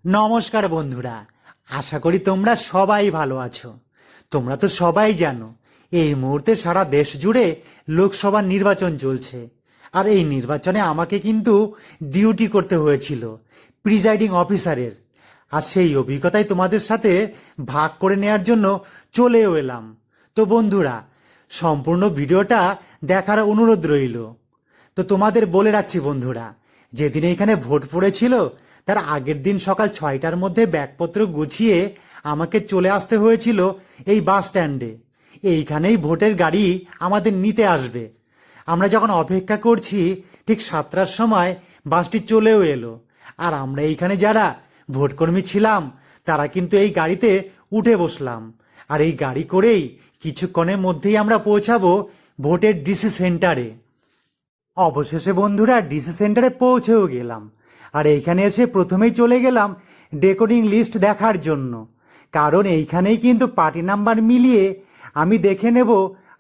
নমস্কার বন্ধুরা, আশা করি তোমরা সবাই ভালো আছো। তোমরা তো সবাই জানো এই মুহূর্তে সারা দেশ জুড়ে লোকসভা নির্বাচন চলছে। আর এই নির্বাচনে আমাকে কিন্তু ডিউটি করতে হয়েছিল প্রিজাইডিং অফিসারের। আর সেই অভিজ্ঞতাই তোমাদের সাথে ভাগ করে নেওয়ার জন্য চলেও এলাম। তো বন্ধুরা, সম্পূর্ণ ভিডিওটা দেখার অনুরোধ রইল। তো তোমাদের বলে রাখছি বন্ধুরা, যেদিন এইখানে ভোট পড়েছিল তার আগের দিন সকাল 6টার মধ্যে ব্যাগপত্র গুছিয়ে আমাকে চলে আসতে হয়েছিল এই বাস স্ট্যান্ডে। এইখানেই ভোটের গাড়ি আমাদের নিতে আসবে। আমরা যখন অপেক্ষা করছি ঠিক 7টার সময় বাসটি চলেও এলো। আর আমরা এইখানে যারা ভোটকর্মী ছিলাম তারা কিন্তু এই গাড়িতে উঠে বসলাম। আর এই গাড়ি করেই কিছুক্ষণের মধ্যেই আমরা পৌঁছাবো ভোটের ডিসি সেন্টারে। অবশেষে বন্ধুরা ডিসি সেন্টারে পৌঁছেও গেলাম। আর এইখানে এসে প্রথমেই চলে গেলাম ডেকোডিং লিস্ট দেখার জন্য, কারণ এইখানেই কিন্তু পার্টি নাম্বার মিলিয়ে আমি দেখে নেব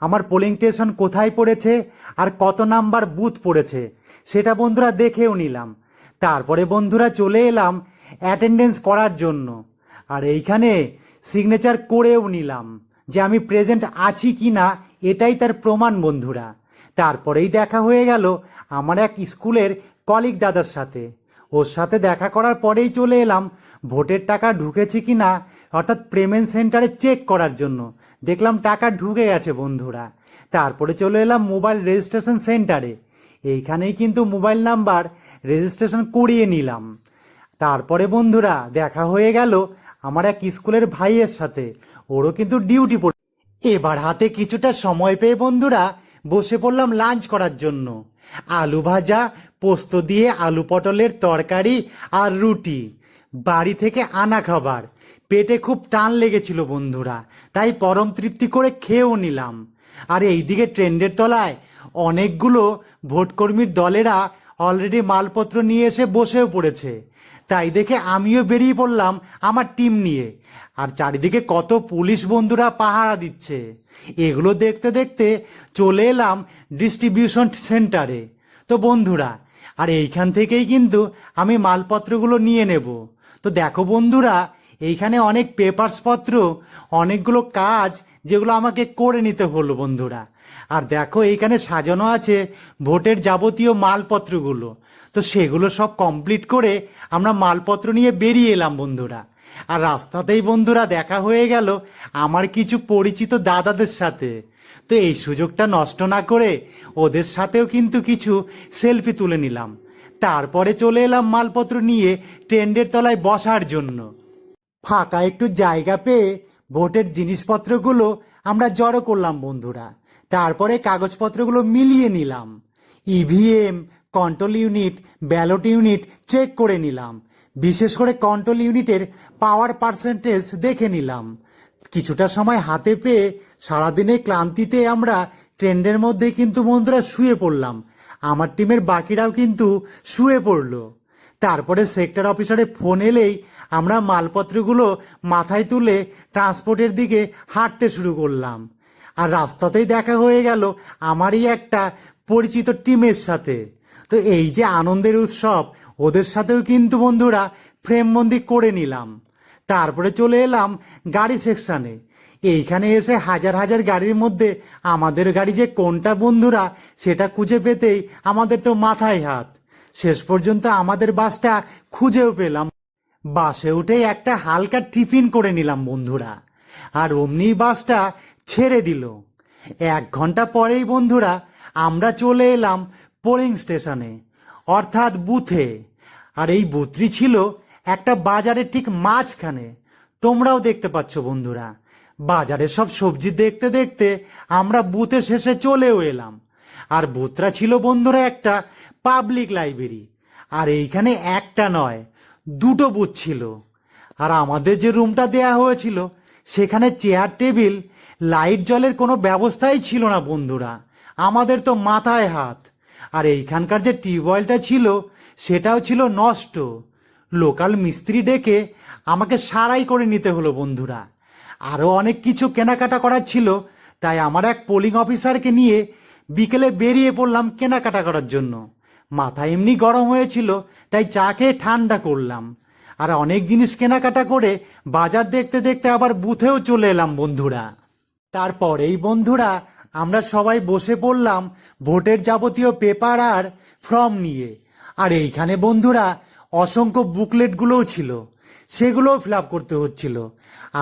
আমার পোলিং স্টেশন কোথায় পড়েছে আর কত নাম্বার বুথ পড়েছে, সেটা বন্ধুরা দেখেও নিলাম। তারপরে বন্ধুরা চলে এলাম অ্যাটেন্ডেন্স করার জন্য। আর এইখানে সিগনেচার করেও নিলাম যে আমি প্রেজেন্ট আছি কি না, এটাই তার প্রমাণ বন্ধুরা। তারপরেই দেখা হয়ে গেল আমার এক স্কুলের কলিগ দাদার সাথে। ওর সাথে দেখা করার পরেই চলে এলাম ভোটের টাকা ঢুকেছে কি না, অর্থাৎ পেমেন্ট সেন্টারে চেক করার জন্য। দেখলাম টাকা ঢুকে গেছে বন্ধুরা। তারপরে চলে এলাম মোবাইল রেজিস্ট্রেশন সেন্টারে। এইখানেই কিন্তু মোবাইল নাম্বার রেজিস্ট্রেশন করিয়ে নিলাম। তারপরে বন্ধুরা দেখা হয়ে গেল আমার এক স্কুলের ভাইয়ের সাথে, ওরও কিন্তু ডিউটি পড়ে। এবার হাতে কিছুটা সময় পেয়ে বন্ধুরা বসে পড়লাম লাঞ্চ করার জন্য। আলু ভাজা, পোস্ত দিয়ে আলু পটলের তরকারি আর রুটি, বাড়ি থেকে আনা খাবার। পেটে খুব টান লেগেছিল বন্ধুরা, তাই পরম তৃপ্তি করে খেয়েও নিলাম। আর এইদিকে ট্রেন্ডের তলায় অনেকগুলো ভোটকর্মীর দলেরা অলরেডি মালপত্র নিয়ে এসে বসেও পড়েছে। তাই দেখে আমিও বেরিয়ে পড়লাম আমার টিম নিয়ে। আর চারিদিকে কত পুলিশ বন্ধুরা পাহারা দিচ্ছে। এগুলো দেখতে দেখতে চলে এলাম ডিস্ট্রিবিউশন সেন্টারে। তো বন্ধুরা, আর এইখান থেকেই কিন্তু আমি মালপত্রগুলো নিয়ে নেব। তো দেখো বন্ধুরা, এইখানে অনেক পেপারস পত্র, অনেকগুলো কাজ যেগুলো আমাকে করে নিতে হলো বন্ধুরা। আর দেখো এইখানে সাজানো আছে ভোটের যাবতীয় মালপত্রগুলো। তো সেগুলো সব কমপ্লিট করে আমরা মালপত্র নিয়ে বেরিয়ে এলাম বন্ধুরা। আর রাস্তাতেই বন্ধুরা দেখা হয়ে গেল আমার কিছু পরিচিত দাদাদের সাথে। তো এই সুযোগটা নষ্ট না করে ওদের সাথেও কিন্তু কিছু সেলফি তুলে নিলাম। তারপরে চলে এলাম মালপত্র নিয়ে ট্রেন্ডের তলায় বসার জন্য। ফাঁকা একটু জায়গা পেয়ে ভোটের জিনিসপত্রগুলো আমরা জড়ো করলাম বন্ধুরা। তারপরে কাগজপত্রগুলো মিলিয়ে নিলাম। EVM, control unit, ballot unit check করে নিলাম। বিশেষ করে কন্ট্রোল ইউনিটের পাওয়ার পার্সেন্টেজ দেখে নিলাম। কিছুটা সময় হাতে পেয়ে সারাদিনের ক্লান্তিতে আমরা ট্রেন্ডের মধ্যে কিন্তু বন্ধুরা শুয়ে পড়লাম। আমার টিমের বাকিরাও কিন্তু শুয়ে পড়লো। তারপরে সেক্টর অফিসারের ফোন এলেই আমরা মালপত্রগুলো মাথায় তুলে ট্রান্সপোর্টের দিকে হাঁটতে শুরু করলাম। আর রাস্তাতেই দেখা হয়ে গেল আমারই একটা পরিচিত টিমের সাথে। তো এই যে আনন্দের উৎসব, ওদের সাথেও কিন্তু বন্ধুরা ফ্রেমবন্দি করে নিলাম। তারপরে চলে এলাম গাড়ি সেকশানে। এইখানে এসে হাজার হাজার গাড়ির মধ্যে আমাদের গাড়ি যে কোনটা বন্ধুরা, সেটা খুঁজে পেতেই আমাদের তো মাথায় হাত। শেষ পর্যন্ত আমাদের বাসটা খুঁজেও পেলাম। বাসে উঠে একটা হালকা টিফিন করে নিলাম বন্ধুরা। আর অমনি বাসটা ছেড়ে দিল। 1 ঘন্টা পরেই বন্ধুরা আমরা চলে এলাম পোলিং স্টেশনে, অর্থাৎ বুথে। আর এই বুথটি ছিল একটা বাজারের ঠিক মাঝখানে। তোমরাও দেখতে পাচ্ছ বন্ধুরা। বাজারের সব সবজি দেখতে দেখতে আমরা বুথের শেষে চলেও এলাম। আর বুথটা ছিল বন্ধুরা একটা পাবলিক লাইব্রেরি। আর এইখানে একটা নয়, দুটো বুথ ছিল। আর আমাদের যে রুমটা দেয়া হয়েছিল সেখানে চেয়ার টেবিল, লাইট, জলের কোনো ব্যবস্থাই ছিল না বন্ধুরা। আমাদের তো মাথায় হাত। আর এইখানকার যে টিউবওয়েলটা ছিল সেটাও ছিল নষ্ট। লোকাল মিস্ত্রি ডেকে আমাকে সারাই করে নিতে হলো বন্ধুরা। আরও অনেক কিছু কেনাকাটা করার ছিল, তাই আমার এক পোলিং অফিসারকে নিয়ে বিকেলে বেরিয়ে পড়লাম কেনাকাটা করার জন্য। মাথা এমনি গরম হয়েছিল, তাই চা খেয়ে ঠান্ডা করলাম। আর অনেক জিনিস কেনাকাটা করে বাজার দেখতে দেখতে আবার বুথেও চলে এলাম বন্ধুরা। তারপরেই বন্ধুরা আমরা সবাই বসে পড়লাম ভোটের যাবতীয় পেপার আর ফর্ম নিয়ে। আর এইখানে বন্ধুরা অসংখ্য বুকলেটগুলোও ছিল, সেগুলোও ফিল আপ করতে হচ্ছিল।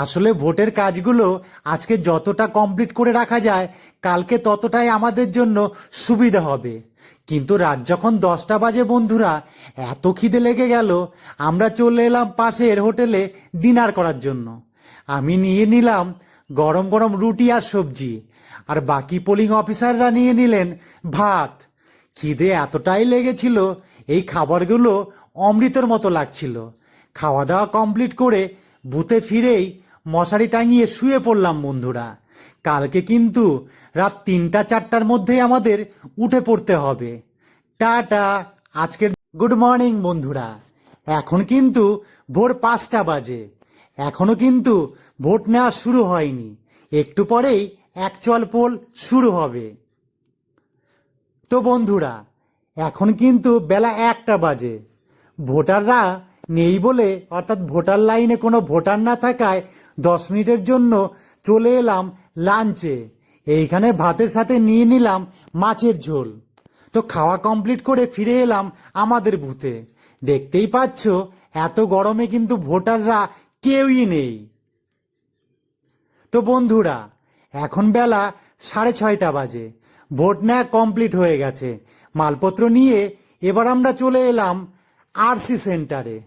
আসলে ভোটের কাজগুলো আজকে যতটা কমপ্লিট করে রাখা যায় কালকে ততটাই আমাদের জন্য সুবিধা হবে। কিন্তু রাত যখন 10টা বাজে বন্ধুরা এত খিদে লেগে গেল, আমরা চলে এলাম পাশের হোটেলে ডিনার করার জন্য। আমি নিয়ে নিলাম গরম গরম রুটি আর সবজি, আর বাকি পোলিং অফিসাররা নিয়ে নিলেন ভাত। খিদে এতটাই লেগেছিল এই খাবারগুলো অমৃতর মতো লাগছিল। খাওয়া দাওয়া কমপ্লিট করে বুথে ফিরেই মশারি টাঙিয়ে শুয়ে পড়লাম বন্ধুরা। কালকে কিন্তু রাত 3টা-4টার মধ্যেই আমাদের উঠে পড়তে হবে। টাটা। আজকের গুড মর্নিং বন্ধুরা। এখন কিন্তু ভোর 5টা বাজে, এখনো কিন্তু ভোট নেওয়া শুরু হয়নি। একটু পরেই অ্যাকচুয়াল পোল শুরু হবে। তো বন্ধুরা এখন কিন্তু বেলা 1টা বাজে। ভোটাররা নেই বলে, অর্থাৎ ভোটার লাইনে কোনো ভোটার না থাকায় 10 মিনিটের জন্য চলে এলাম লাঞ্চে। এইখানে ভাতের সাথে নিয়ে নিলাম মাছের ঝোল। তো খাওয়া কমপ্লিট করে ফিরে এলাম আমাদের বুথে। দেখতেই পাচ্ছ এত গরমে কিন্তু ভোটাররা কেউই নেই। তো বন্ধুরা এখন বেলা 6:30 বাজে, ভোট নেওয়া কমপ্লিট হয়ে গেছে। মালপত্র নিয়ে এবার আমরা চলে এলাম আরসি সেন্টারে।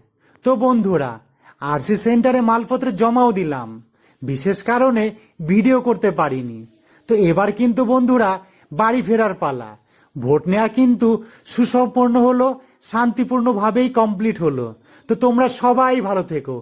তো বন্ধুরা আরসি সেন্টারে মালপত্র জমাও দিলাম, বিশেষ কারণে ভিডিও করতে পারিনি। তো এবার কিন্তু বন্ধুরা বাড়ি ফেরার পালা। ভোট নেওয়া কিন্তু সুসম্পন্ন হলো, শান্তিপূর্ণভাবেই কমপ্লিট হলো। তো তোমরা সবাই ভালো থেকো।